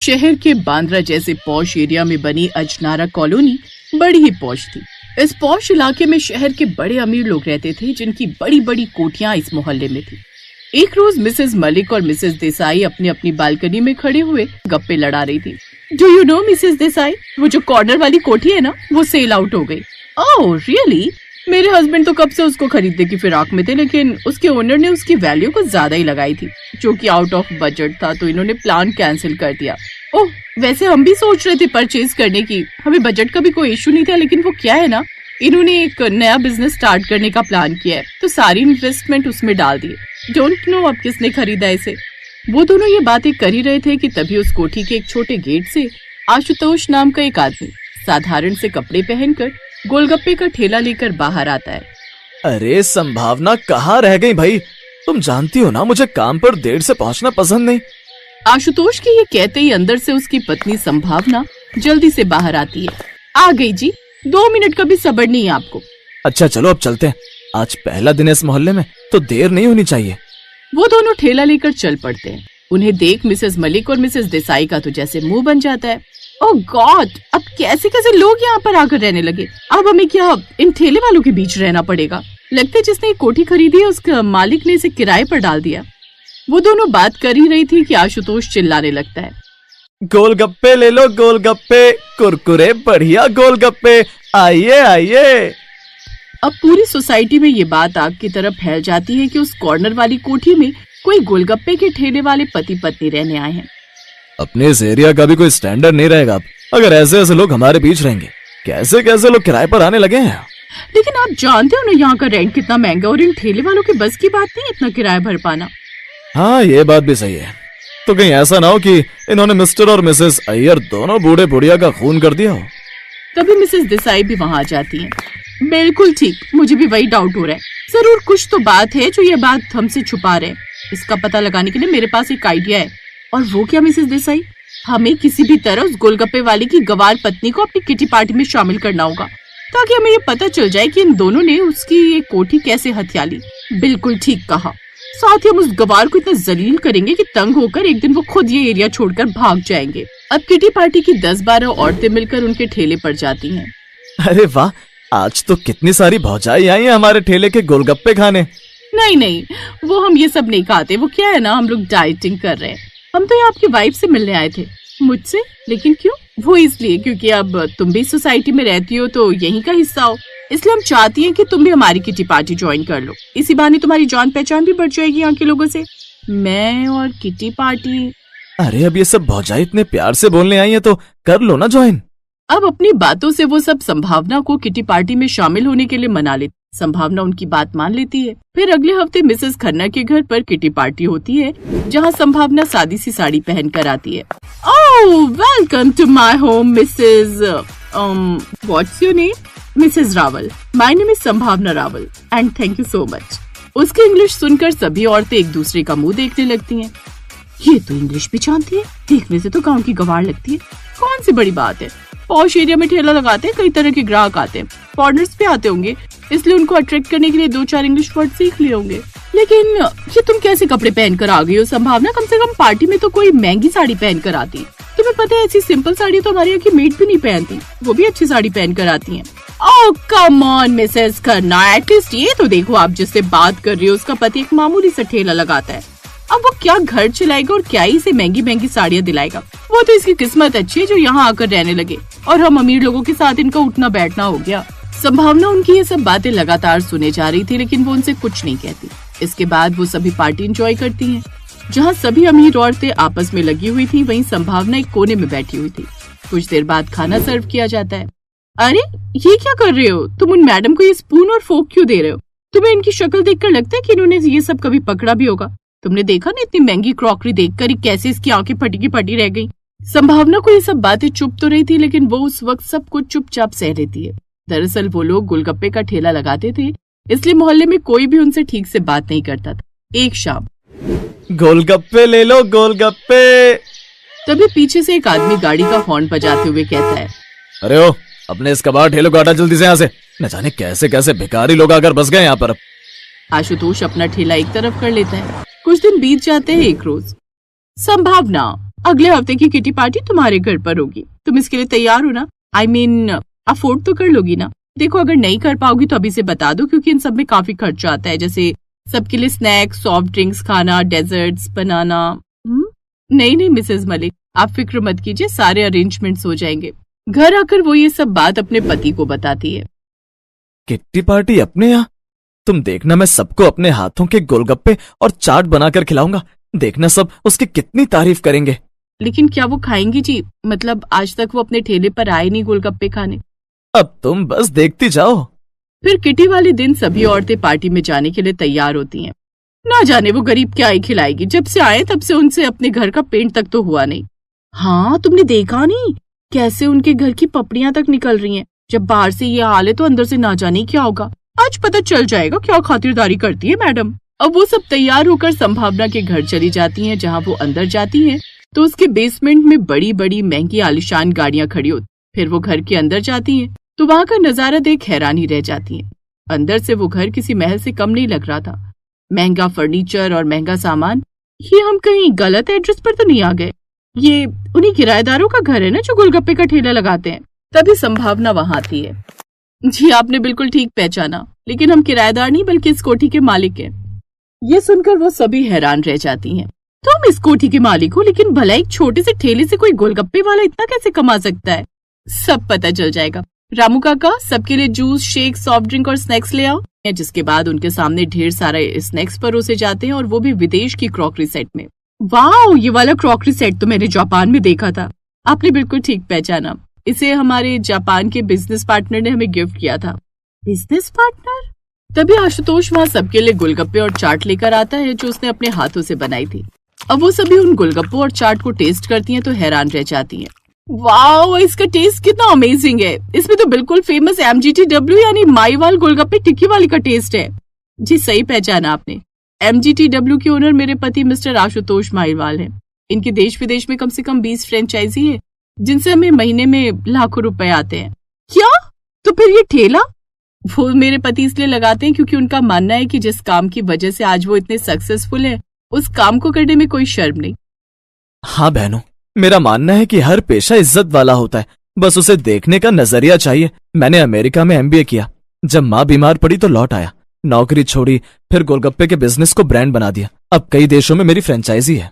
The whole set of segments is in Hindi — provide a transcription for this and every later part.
शहर के बांद्रा जैसे पॉश एरिया में बनी अजनारा कॉलोनी बड़ी ही पॉश थी। इस पॉश इलाके में शहर के बड़े अमीर लोग रहते थे, जिनकी बड़ी बड़ी कोठियां इस मोहल्ले में थी। एक रोज मिसेस मलिक और मिसेस देसाई अपनी अपनी बालकनी में खड़े हुए गप्पे लड़ा रही थी। Do you know Mrs Desai, वो जो कॉर्नर वाली कोठी है ना, वो सेल आउट हो गई। Oh really? मेरे हस्बैंड तो कब से उसको खरीदने की फिराक में थे, लेकिन उसके ओनर ने उसकी वैल्यू कुछ ज्यादा ही लगाई थी, जो कि आउट ऑफ बजट था, तो इन्होंने प्लान कैंसिल कर दिया। ओह, वैसे हम भी सोच रहे थे परचेज करने की, हमें बजट का भी कोई इशू नहीं था, लेकिन वो क्या है ना, इन्होंने एक नया बिजनेस स्टार्ट करने का प्लान किया है, तो सारी इन्वेस्टमेंट उसमें डाल दी। डोंट नो अब किसने खरीदा इसे। वो दोनों ये बातें कर ही रहे थे कि तभी उस कोठी के एक छोटे गेट से आशुतोष नाम का एक आदमी साधारण से कपड़े पहनकर गोलगप्पे का ठेला लेकर बाहर आता है। अरे संभावना कहाँ रह गई भाई? तुम जानती हो ना, मुझे काम पर देर से पहुंचना पसंद नहीं। आशुतोष के ये कहते ही अंदर से उसकी पत्नी संभावना जल्दी से बाहर आती है। आ गई जी, 2 मिनट का भी सब्र नहीं है आपको। अच्छा चलो अब चलते हैं, आज पहला दिन है इस मोहल्ले में, तो देर नहीं होनी चाहिए। वो दोनों ठेला लेकर चल पड़ते हैं। उन्हें देख मिसेस मलिक और मिसेस देसाई का तो जैसे मुंह बन जाता है। ओह गॉड, अब कैसे कैसे लोग यहाँ पर आकर रहने लगे। अब हमें क्या इन ठेले वालों के बीच रहना पड़ेगा। लगता है जिसने कोठी खरीदी है उसका मालिक ने इसे किराए पर डाल दिया। वो दोनों बात कर ही रही थी कि आशुतोष चिल्लाने लगता है, गोलगप्पे ले लो गोलगप्पे, कुरकुरे बढ़िया गोलगप्पे, आइए आइए। अब पूरी सोसाइटी में ये बात आग की तरह फैल जाती है कि उस कॉर्नर वाली कोठी में कोई गोलगप्पे के ठेले वाले पति पत्नी रहने आए हैं। अपने इस एरिया का भी कोई स्टैंडर्ड नहीं रहेगा अब, अगर ऐसे ऐसे लोग हमारे बीच रहेंगे। कैसे कैसे लोग किराए पर आने लगे हैं। लेकिन आप जानते हो ना यहाँ का रेंट कितना महंगा, और इन ठेले वालों की बस की बात नहीं इतना किराया भर पाना। हाँ ये बात भी सही है। तो कहीं ऐसा ना हो कि इन्होंने मिस्टर और मिसेस अय्यर दोनों बूढ़े बुढ़िया का खून कर दिया हो। तभी मिसेस देसाई भी वहाँ आ जाती हैं। बिल्कुल ठीक, मुझे भी वही डाउट हो रहा है। जरूर कुछ तो बात है जो ये बात हमसे छुपा रहे हैं। इसका पता लगाने के लिए मेरे पास एक आइडिया है। और वो क्या मिसेस देसाई? हमें किसी भी तरह उस गोलगप्पे वाले की गवार पत्नी को अपनी किटी पार्टी में शामिल करना होगा, ताकि हमें ये पता चल जाए कि इन दोनों ने उसकी ये कोठी कैसे हथिया ली। बिल्कुल ठीक कहा। साथ ही हम उस गवार को इतना जलील करेंगे कि तंग होकर एक दिन वो खुद ये एरिया छोड़कर भाग जाएंगे। अब किटी पार्टी की 10-12 औरतें मिलकर उनके ठेले पर जाती हैं। अरे वाह, आज तो कितनी सारी भौजाई आई हैं हमारे ठेले के गोलगप्पे खाने। नहीं, वो हम ये सब नहीं खाते। वो क्या है ना, हम लोग डाइटिंग कर रहे हैं। हम तो आपकी वाइफ से मिलने आए थे। मुझसे? लेकिन क्यों? वो इसलिए क्योंकि अब तुम भी सोसाइटी में रहती हो तो यहीं का हिस्सा हो, इसलिए हम चाहती हैं कि तुम भी हमारी किटी पार्टी ज्वाइन कर लो। इसी बहाने तुम्हारी जान पहचान भी बढ़ जाएगी यहाँ के लोगों से। मैं और किटी पार्टी। अरे अब ये सब भौजाई इतने प्यार से बोलने आई है तो कर लो ना ज्वाइन। अब अपनी बातों से वो सब संभावना को किटी पार्टी में शामिल होने के लिए मना लेती। संभावना उनकी बात मान लेती है। फिर अगले हफ्ते मिसेस खन्ना के घर पर किटी पार्टी होती है, जहाँ संभावना सादी सी साड़ी पहन कर आती है। Oh welcome to my home Mrs what's your name? Mrs Rawal. My name is Sambhavna Rawal and thank you so much. उसकी इंग्लिश सुनकर सभी औरतें एक दूसरे का मुंह देखने लगती हैं। ये तो इंग्लिश भी जानती है, देखने से तो गाँव की गवार लगती है। कौन सी बड़ी बात है, पॉश एरिया में ठेला लगाते हैं, कई तरह के ग्राहक आते हैं, फॉरेनर्स भी आते होंगे, इसलिए उनको अट्रैक्ट करने के लिए 2-4 इंग्लिश वर्ड सीख लिए होंगे। लेकिन ये तुम कैसे कपड़े पहनकर आ गई हो संभावना? कम से कम पार्टी में तो कोई महंगी साड़ी पहनकर आती। तुम्हें पता है ऐसी सिंपल साड़ी तो हमारे यहाँ की मेड भी नहीं पहनती, वो भी अच्छी साड़ी पहनकर आती हैं। Oh come on Mrs Khanna, at least ये तो देखो, आप जिससे बात कर रही हो उसका पति एक मामूली सा ठेला लगाता है। अब वो क्या घर चलाएगा और क्या ही इसे महंगी महंगी साड़ियाँ दिलाएगा। वो तो इसकी किस्मत अच्छी है जो यहाँ आकर रहने लगे, और हम अमीर लोगों के साथ इनका उठना बैठना हो गया। संभावना उनकी ये सब बातें लगातार सुने जा रही थी, लेकिन वो उनसे कुछ नहीं कहती। इसके बाद वो सभी पार्टी एंजॉय करती हैं। जहाँ सभी अमीर औरतें आपस में लगी हुई थी, वहीं संभावना एक कोने में बैठी हुई थी। कुछ देर बाद खाना सर्व किया जाता है। अरे ये क्या कर रहे हो तुम? उन मैडम को ये स्पून और फोक क्यों दे रहे हो? तुम्हें इनकी शक्ल देखकर लगता है कि इन्होंने ये सब कभी पकड़ा भी होगा। तुमने देखा ना इतनी महंगी क्रॉकरी देखकर कैसे इसकी आंखें फटी की फटी रह गई। संभावना को ये सब बातें चुप तो रही थी, लेकिन वो उस वक्त सब कुछ चुपचाप सह लेती है। दरअसल वो लोग गोलगप्पे का ठेला लगाते थे, इसलिए मोहल्ले में कोई भी उनसे ठीक से बात नहीं करता था। एक शाम, गोलगप्पे ले लो गोलगप्पे। तभी पीछे से एक आदमी गाड़ी का हॉर्न बजाते हुए कहता है, अरे ओ, अपने इस कबाड़ ठेले को हटा जल्दी से यहाँ से। न जाने कैसे कैसे भिखारी लोग आकर बस गए यहाँ पर। आशुतोष अपना ठेला एक तरफ कर लेता है। कुछ दिन बीत जाते हैं। एक रोज, संभावना अगले हफ्ते की किटी पार्टी तुम्हारे घर पर होगी। तुम इसके लिए तैयार हो ना? I mean, अफोर्ड तो कर लोगी ना? देखो, अगर नहीं कर पाओगी तो अभी से बता दो, क्योंकि इन सब में काफी खर्चा आता है, जैसे सबके लिए स्नैक्स, सॉफ्ट ड्रिंक्स खाना, डेजर्ट्स बनाना। नहीं मिसेस मलिक, आप फिक्र मत कीजिए, सारे अरेंजमेंट्स हो जाएंगे। घर आकर वो ये सब बात अपने पति को बताती है। किट्टी पार्टी अपने यहाँ? तुम देखना, मैं सबको अपने हाथों के गोलगप्पे और चाट बनाकर खिलाऊंगा। देखना सब उसकी कितनी तारीफ करेंगे। लेकिन क्या वो खाएंगी जी? मतलब आज तक वो अपने ठेले पर आए नहीं गोलगप्पे खाने। अब तुम बस देखती जाओ। फिर किटी वाले दिन सभी औरतें पार्टी में जाने के लिए तैयार होती हैं। ना जाने वो गरीब क्या ही खिलाएगी, जब से आए तब से उनसे अपने घर का पेंट तक तो हुआ नहीं। हाँ, तुमने देखा नहीं कैसे उनके घर की पपड़ियां तक निकल रही हैं? जब बाहर से ये हाल है तो अंदर से ना जाने क्या होगा। आज पता चल जाएगा क्या खातिरदारी करती है मैडम। अब वो सब तैयार होकर संभावना के घर चली जाती हैं। जहाँ वो अंदर जाती हैं तो उसके बेसमेंट में बड़ी बड़ी महंगी आलिशान गाड़ियां खड़ी होती। फिर वो घर के अंदर जाती हैं तो वहाँ का नजारा देख हैरानी रह जाती है। अंदर से वो घर किसी महल से कम नहीं लग रहा था। महंगा फर्नीचर और महंगा सामान। ये हम कहीं गलत एड्रेस पर तो नहीं आ गए? ये उन्हीं किराएदारों का घर है ना जो गोलगप्पे का ठेला लगाते हैं? तभी संभावना वहाँ आती है। जी, आपने बिल्कुल ठीक पहचाना, लेकिन हम किराएदार नहीं बल्कि इस कोठी के मालिक हैं। ये सुनकर वो सभी हैरान रह जाती हैं। तुम इस कोठी के मालिक हो, लेकिन भला एक छोटे से ठेले से कोई गोलगप्पे वाला इतना कैसे कमा सकता है? सब पता चल जाएगा। रामू काका, सबके लिए जूस, शेक, सॉफ्ट ड्रिंक और स्नैक्स ले आओ। जिसके बाद उनके सामने ढेर सारे स्नैक्स परोसे जाते हैं, और वो भी विदेश की क्रॉकरी सेट में। वाह, ये वाला क्रॉकरी सेट तो मैंने जापान में देखा था। आपने बिल्कुल ठीक पहचाना, इसे हमारे जापान के बिजनेस पार्टनर ने हमें गिफ्ट किया था। Business partner? तभी आशुतोष वहाँ सबके लिए गोलगप्पे और चाट लेकर आता है जो उसने अपने हाथों से बनाई थी। अब वो सभी उन गोलगप्पों और चाट को टेस्ट करती हैं तो हैरान रह जाती हैं। वाओ, इसका टेस्ट कितना अमेजिंग है। इसमें तो बिल्कुल फेमस MGTW यानी माईवाल गोलगप्पे टिक्की वाली का टेस्ट है। जी, सही पहचाना आपने। MGTW के ओनर मेरे पति मिस्टर आशुतोष माईवाल हैं। इनके देश विदेश में कम से कम 20 फ्रेंचाइजी है, जिनसे हमें महीने में लाखों रुपए आते हैं। क्या? तो फिर ये ठेला वो मेरे पति इसलिए लगाते हैं क्योंकि उनका मानना है कि जिस काम की वजह से आज वो इतने सक्सेसफुल है, उस काम को करने में कोई शर्म नहीं। हाँ बहनों, मेरा मानना है कि हर पेशा इज्जत वाला होता है, बस उसे देखने का नजरिया चाहिए। मैंने अमेरिका में MBA किया, जब माँ बीमार पड़ी तो लौट आया, नौकरी छोड़ी, फिर गोलगप्पे के बिजनेस को ब्रांड बना दिया। अब कई देशों में मेरी फ्रेंचाइजी है।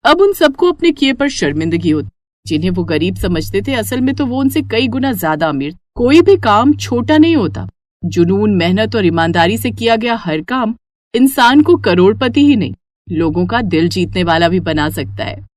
अब उन सबको अपने किए पर शर्मिंदगी होती। जिन्हें वो गरीब समझते थे, असल में तो वो उनसे कई गुना ज्यादा अमीर। कोई भी काम छोटा नहीं होता। जुनून, मेहनत और ईमानदारी से किया गया हर काम इंसान को करोड़पति ही नहीं, लोगों का दिल जीतने वाला भी बना सकता है।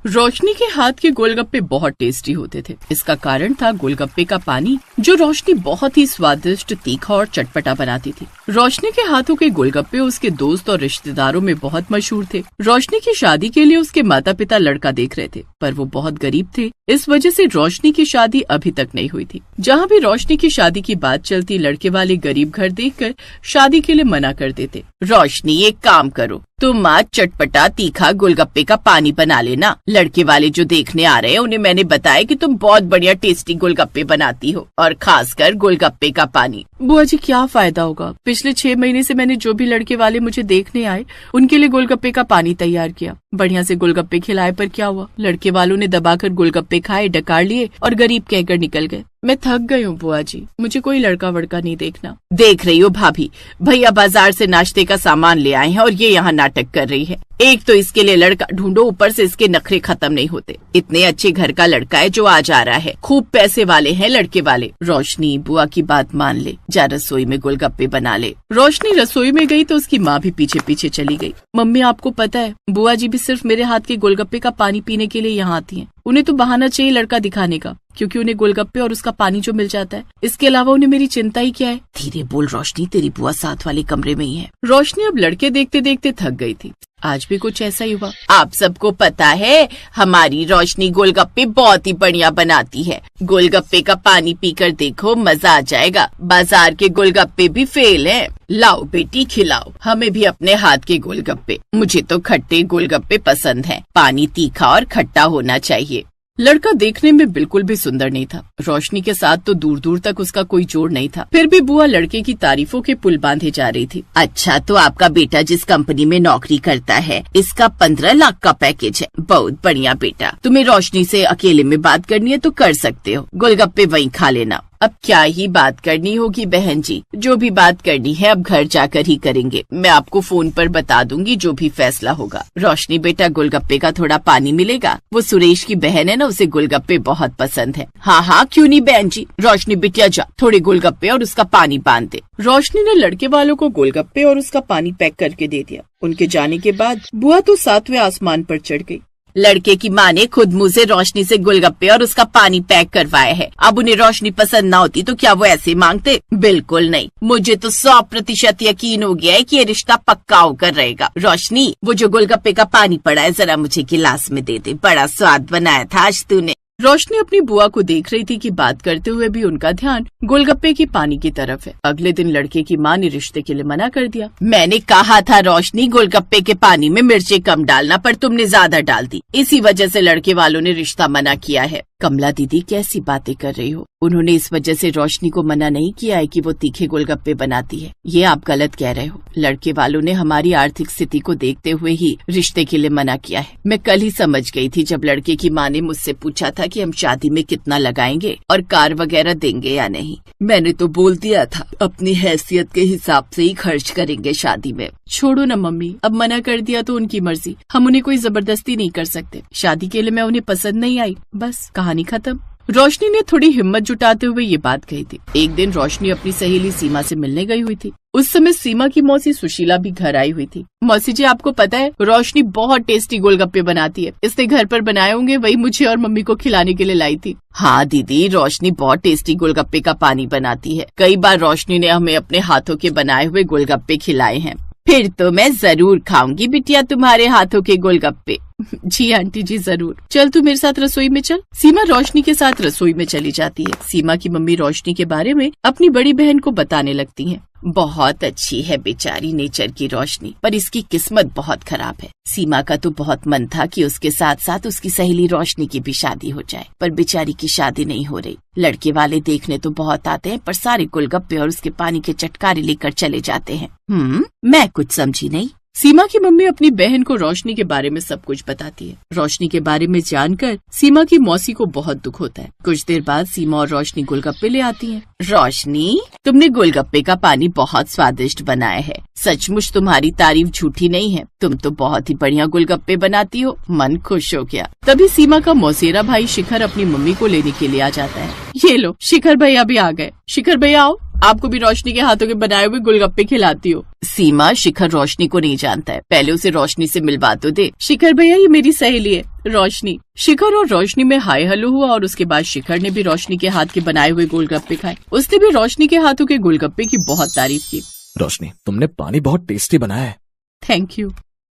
रोशनी के हाथ के गोलगप्पे बहुत टेस्टी होते थे। इसका कारण था गोलगप्पे का पानी, जो रोशनी बहुत ही स्वादिष्ट, तीखा और चटपटा बनाती थी। रोशनी के हाथों के गोलगप्पे उसके दोस्त और रिश्तेदारों में बहुत मशहूर थे। रोशनी की शादी के लिए उसके माता पिता लड़का देख रहे थे, पर वो बहुत गरीब थे। इस वजह से रोशनी की शादी अभी तक नहीं हुई थी। जहाँ भी रोशनी की शादी की बात चलती, लड़के वाले गरीब घर देखकर शादी के लिए मना कर देते। रोशनी, एक काम करो, तुम आज चटपटा तीखा गोलगप्पे का पानी बना लेना। लड़के वाले जो देखने आ रहे हैं उन्हें मैंने बताया कि तुम बहुत बढ़िया टेस्टी गोलगप्पे बनाती हो, और खासकर गोलगप्पे का पानी। बुआ जी, क्या फायदा होगा? पिछले 6 महीने से मैंने जो भी लड़के वाले मुझे देखने आए उनके लिए गोलगप्पे का पानी तैयार किया। बढ़िया से गोलगप्पे खिलाए, पर क्या हुआ? लड़के वालों ने दबाकर गोलगप्पे खाए, डकार लिए और गरीब कहकर निकल गए। मैं थक गई हूँ बुआ जी, मुझे कोई लड़का वड़का नहीं देखना। देख रही हो भाभी, भैया बाजार से नाश्ते का सामान ले आए हैं और ये यहाँ नाटक कर रही है। एक तो इसके लिए लड़का ढूंढो, ऊपर से इसके नखरे खत्म नहीं होते। इतने अच्छे घर का लड़का है जो आज आ रहा है, खूब पैसे वाले हैं लड़के वाले। रोशनी, बुआ की बात मान ले, जा रसोई में गोलगप्पे बना ले। रोशनी रसोई में गई तो उसकी माँ भी पीछे पीछे चली गई। मम्मी, आपको पता है बुआ जी भी सिर्फ मेरे हाथ के गोलगप्पे का पानी पीने के लिए यहाँ आती हैं। उन्हें तो बहाना चाहिए लड़का दिखाने का, क्योंकि उन्हें गोलगप्पे और उसका पानी जो मिल जाता है। इसके अलावा उन्हें मेरी चिंता ही क्या है? धीरे बोल रोशनी, तेरी बुआ साथ वाले कमरे में ही है। रोशनी अब लड़के देखते देखते थक गई थी। आज भी कुछ ऐसा ही हुआ। आप सबको पता है हमारी रोशनी गोलगप्पे बहुत ही बढ़िया बनाती है। गोलगप्पे का पानी पीकर देखो, मजा आ जाएगा। बाजार के गोलगप्पे भी फेल हैं। लाओ बेटी खिलाओ हमें भी अपने हाथ के गोलगप्पे। मुझे तो खट्टे गोलगप्पे पसंद हैं। पानी तीखा और खट्टा होना चाहिए। लड़का देखने में बिल्कुल भी सुंदर नहीं था। रोशनी के साथ तो दूर दूर तक उसका कोई जोड़ नहीं था। फिर भी बुआ लड़के की तारीफों के पुल बांधे जा रही थी। अच्छा, तो आपका बेटा जिस कंपनी में नौकरी करता है, इसका 15 लाख का पैकेज है। बहुत बढ़िया बेटा। तुम्हें रोशनी से अकेले में बात करनी है तो कर सकते हो। गोलगप्पे वहीं खा लेना। अब क्या ही बात करनी होगी बहन जी, जो भी बात करनी है अब घर जाकर ही करेंगे। मैं आपको फोन पर बता दूंगी जो भी फैसला होगा। रोशनी बेटा, गोलगप्पे का थोड़ा पानी मिलेगा? वो सुरेश की बहन है ना, उसे गोलगप्पे बहुत पसंद है। हाँ हाँ, क्यों नहीं बहन जी। रोशनी बिटिया जा, थोड़े गोलगप्पे और उसका पानी बांध दे। रोशनी ने लड़के वालों को गोलगप्पे और उसका पानी पैक करके दे दिया। उनके जाने के बाद बुआ तो 7वें आसमान पर चढ़ गई। लड़के की माँ ने खुद मुँह से रोशनी से गोलगप्पे और उसका पानी पैक करवाया है। अब उन्हें रोशनी पसंद ना होती तो क्या वो ऐसे मांगते? बिल्कुल नहीं। मुझे तो 100% यकीन हो गया है कि ये रिश्ता पक्का होकर रहेगा। रोशनी, वो जो गोलगप्पे का पानी पड़ा है जरा मुझे गिलास में दे दे। बड़ा स्वाद बनाया था आज तूने। रोशनी अपनी बुआ को देख रही थी कि बात करते हुए भी उनका ध्यान गोलगप्पे की पानी की तरफ है। अगले दिन लड़के की माँ ने रिश्ते के लिए मना कर दिया। मैंने कहा था रोशनी, गोलगप्पे के पानी में मिर्चें कम डालना, पर तुमने ज्यादा डाल दी। इसी वजह से लड़के वालों ने रिश्ता मना किया है। कमला दीदी, कैसी बातें कर रही हो? उन्होंने इस वजह से रोशनी को मना नहीं किया है कि वो तीखे गोलगप्पे बनाती है। ये आप गलत कह रहे हो। लड़के वालों ने हमारी आर्थिक स्थिति को देखते हुए ही रिश्ते के लिए मना किया है। मैं कल ही समझ गई थी जब लड़के की माँ ने मुझसे पूछा था कि हम शादी में कितना लगाएंगे और कार वगैरह देंगे या नहीं। मैंने तो बोल दिया था अपनी हैसियत के हिसाब से ही खर्च करेंगे शादी में। छोड़ो न मम्मी, अब मना कर दिया तो उनकी मर्जी। हम उन्हें कोई जबरदस्ती नहीं कर सकते। शादी के लिए मैं उन्हें पसंद नहीं आई, बस कहानी खत्म। रोशनी ने थोड़ी हिम्मत जुटाते हुए ये बात कही थी। एक दिन रोशनी अपनी सहेली सीमा से मिलने गई हुई थी। उस समय सीमा की मौसी सुशीला भी घर आई हुई थी। मौसी जी, आपको पता है रोशनी बहुत टेस्टी गोलगप्पे बनाती है। इसने घर पर बनाए होंगे, वही मुझे और मम्मी को खिलाने के लिए लाई थी। हाँ दीदी, रोशनी बहुत टेस्टी गोलगप्पे का पानी बनाती है। कई बार रोशनी ने हमें अपने हाथों के बनाए हुए गोलगप्पे खिलाए हैं। फिर तो मैं जरूर खाऊंगी बिटिया तुम्हारे हाथों के गोलगप्पे। जी आंटी जी, जरूर। चल तू मेरे साथ रसोई में चल। सीमा रोशनी के साथ रसोई में चली जाती है। सीमा की मम्मी रोशनी के बारे में अपनी बड़ी बहन को बताने लगती हैं। बहुत अच्छी है बेचारी नेचर की रोशनी, पर इसकी किस्मत बहुत खराब है। सीमा का तो बहुत मन था कि उसके साथ साथ उसकी सहेली रोशनी की भी शादी हो जाए, पर बेचारी की शादी नहीं हो रही। लड़के वाले देखने तो बहुत आते हैं, पर सारे गोलगप्पे और उसके पानी के चटकारे लेकर चले जाते हैं। मैं कुछ समझी नहीं। सीमा की मम्मी अपनी बहन को रोशनी के बारे में सब कुछ बताती है। रोशनी के बारे में जानकर सीमा की मौसी को बहुत दुख होता है। कुछ देर बाद सीमा और रोशनी गोलगप्पे ले आती हैं। रोशनी, तुमने गोलगप्पे का पानी बहुत स्वादिष्ट बनाया है। सचमुच तुम्हारी तारीफ झूठी नहीं है। तुम तो बहुत ही बढ़िया गोलगप्पे बनाती हो। मन खुश हो गया। तभी सीमा का मौसेरा भाई शिखर अपनी मम्मी को लेने के लिए आ जाता है। ये लो, शिखर भैया भी आ गए। शिखर भैया आओ, आपको भी रोशनी के हाथों के बनाए हुए गोलगप्पे खिलाती हो। सीमा, शिखर रोशनी को नहीं जानता है, पहले उसे रोशनी से मिलवा तो दे। शिखर भैया, ये मेरी सहेली है रोशनी। शिखर और रोशनी में हाय हेलो हुआ और उसके बाद शिखर ने भी रोशनी के हाथ के बनाए हुए गोलगप्पे खाए। उसने भी रोशनी के हाथों के गोलगप्पे की बहुत तारीफ की। रोशनी, तुमने पानी बहुत टेस्टी बनाया है। Thank you.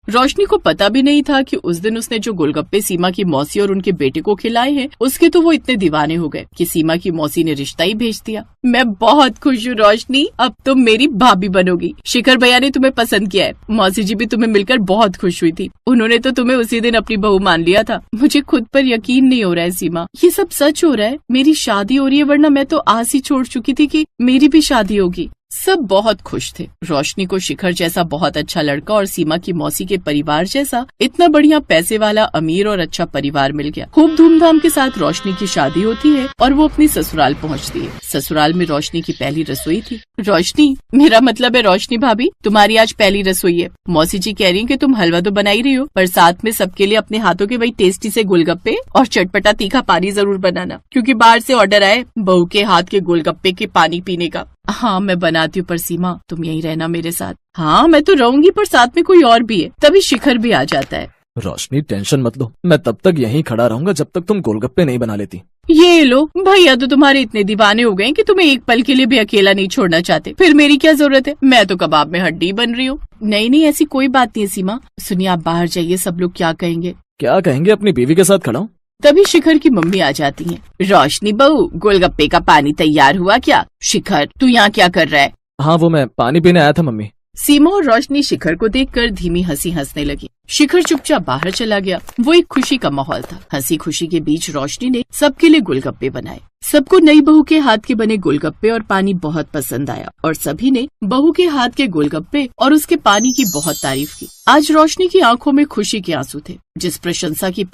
रोशनी को पता भी नहीं था कि उस दिन उसने जो गोलगप्पे सीमा की मौसी और उनके बेटे को खिलाए हैं, उसके तो वो इतने दीवाने हो गए कि सीमा की मौसी ने रिश्ता ही भेज दिया। मैं बहुत खुश हूँ रोशनी, अब तुम मेरी भाभी बनोगी। शिखर भैया ने तुम्हें पसंद किया है। मौसी जी भी तुम्हें मिलकर बहुत खुश हुई थी। उन्होंने तो तुम्हें उसी दिन अपनी बहू मान लिया था। मुझे खुद पर यकीन नहीं हो रहा है सीमा, ये सब सच हो रहा है। मेरी शादी हो रही है, वरना मैं तो आस ही छोड़ चुकी थी कि मेरी भी शादी होगी। सब बहुत खुश थे। रोशनी को शिखर जैसा बहुत अच्छा लड़का और सीमा की मौसी के परिवार जैसा इतना बढ़िया पैसे वाला अमीर और अच्छा परिवार मिल गया। खूब धूमधाम के साथ रोशनी की शादी होती है और वो अपनी ससुराल पहुंचती है। ससुराल में रोशनी की पहली रसोई थी। रोशनी, मेरा मतलब है रोशनी भाभी, तुम्हारी आज पहली रसोई है। मौसी जी कह रही है कि तुम हलवा तो बना ही रही हो, पर साथ में सबके लिए अपने हाथों के वही टेस्टी से गोलगप्पे और चटपटा तीखा पानी जरूर बनाना, क्योंकि बाहर से ऑर्डर आए बहू के हाथ के गोलगप्पे के पानी पीने का। हाँ मैं बनाती हूँ, पर सीमा तुम यहीं रहना मेरे साथ। हाँ मैं तो रहूंगी, पर साथ में कोई और भी है। तभी शिखर भी आ जाता है। रोशनी, टेंशन मत लो, मैं तब तक यहीं खड़ा रहूंगा जब तक तुम गोलगप्पे नहीं बना लेती। ये लो, भैया तो तुम्हारे इतने दीवाने हो गए कि तुम्हें एक पल के लिए भी अकेला नहीं छोड़ना चाहते। फिर मेरी क्या जरूरत है, मैं तो कबाब में हड्डी बन रही हूँ। नहीं नहीं, ऐसी कोई बात नहीं है सीमा। सुनिए, आप बाहर जाइए, सब लोग क्या कहेंगे। क्या कहेंगे, अपनी बीवी के साथ खड़ा हूँ। तभी शिखर की मम्मी आ जाती है। रोशनी बहू, गोलगप्पे का पानी तैयार हुआ क्या? शिखर, तू यहाँ क्या कर रहा है? हाँ, वो मैं पानी पीने आया था मम्मी। सीमा और रोशनी शिखर को देखकर धीमी हंसी हंसने लगी। शिखर चुपचाप बाहर चला गया। वो एक खुशी का माहौल था। हंसी खुशी के बीच रोशनी ने सबके लिए गोलगप्पे बनाए। सबको नई बहू के हाथ के बने गोलगप्पे और पानी बहुत पसंद आया और सभी ने बहू के हाथ के गोलगप्पे और उसके पानी की बहुत तारीफ की। आज रोशनी की आंखों में खुशी के आंसू थे। जिस प्रशंसा की